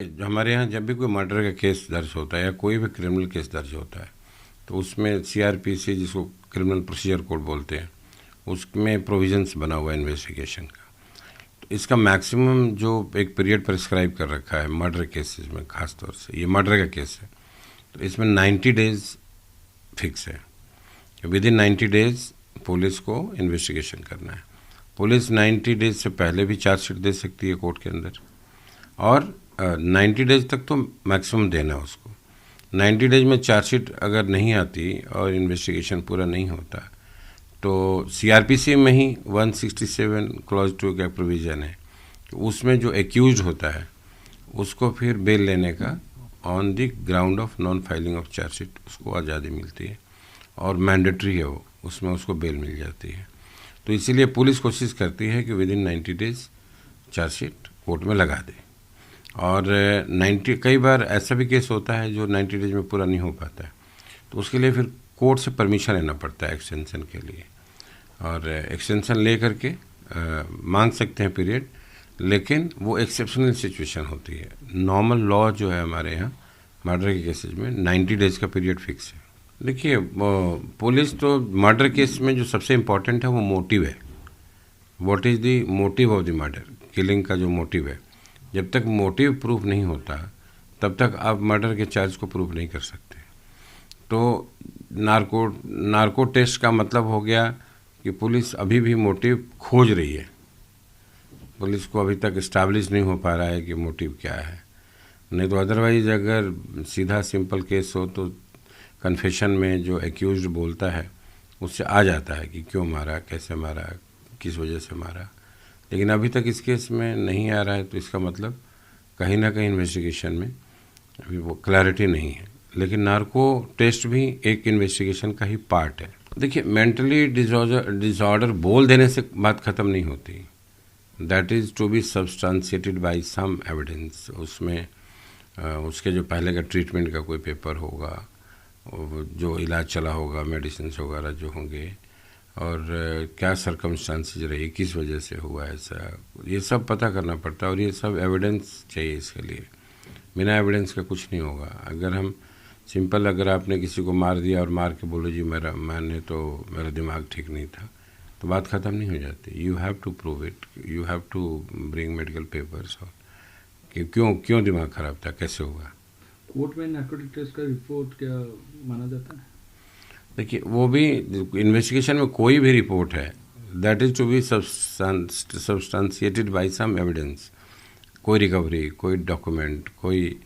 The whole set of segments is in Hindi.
हमारे यहाँ जब भी कोई मर्डर का केस दर्ज होता है या कोई भी क्रिमिनल केस दर्ज होता है तो उसमें सीआरपीसी, जिसको क्रिमिनल प्रोसीजर कोड बोलते हैं, उसमें प्रोविजंस बना हुआ है इन्वेस्टिगेशन का। तो इसका मैक्सिमम जो एक पीरियड प्रिस्क्राइब कर रखा है मर्डर केसेस में, खास तौर से ये मर्डर का केस है, तो इसमें 90 डेज फिक्स है। विद इन 90 डेज पुलिस को इन्वेस्टिगेशन करना है। पुलिस 90 डेज से पहले भी चार्जशीट दे सकती है कोर्ट के अंदर, और 90 डेज तक तो मैक्सिमम देना है उसको। 90 डेज में चार्जशीट अगर नहीं आती और इन्वेस्टिगेशन पूरा नहीं होता तो सीआरपीसी में ही 167 क्लॉज 2 का प्रोविज़न है, तो उसमें जो एक्यूज होता है उसको फिर बेल लेने का on the ground of non filing of chargesheet उसको आज़ादी मिलती है, और मैंडेटरी है वो, उसमें उसको बेल मिल जाती है। तो इसीलिए पुलिस कोशिश करती है कि with in 90 days chargesheet court में लगा दे। और 90 कई बार ऐसा भी केस होता है जो 90 डेज में पूरा नहीं हो पाता है, तो उसके लिए फिर कोर्ट से परमिशन लेना पड़ता है एक्सटेंशन के लिए, और एक्सटेंशन ले करके मांग सकते हैं पीरियड, लेकिन वो एक्सेप्शनल सिचुएशन होती है। नॉर्मल लॉ जो है हमारे यहाँ मर्डर के केसेस में 90 डेज का पीरियड फिक्स है। देखिए, पुलिस तो मर्डर केस में जो सबसे इम्पॉर्टेंट है वो मोटिव है। What is the motive of the murder, killing का जो मोटिव है। जब तक मोटिव प्रूफ नहीं होता तब तक आप मर्डर के चार्ज को प्रूफ नहीं कर सकते। तो नार्को टेस्ट का मतलब हो गया कि पुलिस अभी भी मोटिव खोज रही है। पुलिस को अभी तक इस्टेब्लिश नहीं हो पा रहा है कि मोटिव क्या है। नहीं तो अदरवाइज अगर सीधा सिंपल केस हो तो कन्फेशन में जो एक्यूज्ड बोलता है उससे आ जाता है कि क्यों मारा, कैसे मारा, किस वजह से मारा। लेकिन अभी तक इस केस में नहीं आ रहा है, तो इसका मतलब कहीं ना कहीं इन्वेस्टिगेशन में अभी वो क्लैरिटी नहीं है। लेकिन नार्को टेस्ट भी एक इन्वेस्टिगेशन का ही पार्ट है। देखिए, मेंटली डिसऑर्डर बोल देने से बात ख़त्म नहीं होती। That is to be substantiated by some evidence. उसमें उसके जो पहले का ट्रीटमेंट का कोई पेपर होगा, जो इलाज चला होगा, मेडिसिन वगैरह जो होंगे, और क्या सरकमस्टांसेस रही, किस वजह से हुआ ऐसा, ये सब पता करना पड़ता है। और ये सब एविडेंस चाहिए इसके लिए। बिना एविडेंस का कुछ नहीं होगा। अगर आपने किसी को मार दिया और मार के बोलो जी मेरा दिमाग ठीक नहीं था, तो बात ख़त्म नहीं हो जाती। You have to prove it, you have to bring medical papers, और कि क्यों दिमाग ख़राब था, कैसे हुआ। कोर्ट में नार्कोटिक टेस्ट का रिपोर्ट क्या माना जाता है? देखिए, वो भी इन्वेस्टिगेशन में कोई भी रिपोर्ट है, that is to be substantiated by some evidence. कोई रिकवरी, कोई डॉक्यूमेंट, कोई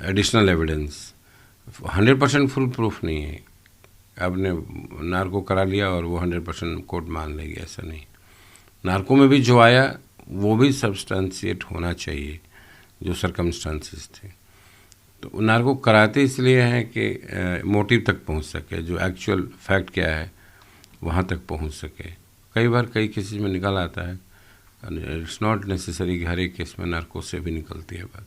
एडिशनल एविडेंस 100% फुल प्रूफ नहीं है। आपने नार्को करा लिया और वो 100% कोर्ट मान लेगी, ऐसा नहीं। नार्को में भी जो आया वो भी सब्सटेंशिएट होना चाहिए, जो सरकमस्टांसेस थे। तो नार्को कराते इसलिए हैं कि मोटिव तक पहुंच सके, जो एक्चुअल फैक्ट क्या है वहां तक पहुंच सके। कई बार कई केसेस में निकल आता है। इट्स नॉट नेसेसरी कि हर एक केस में नार्को से भी निकलती है बात।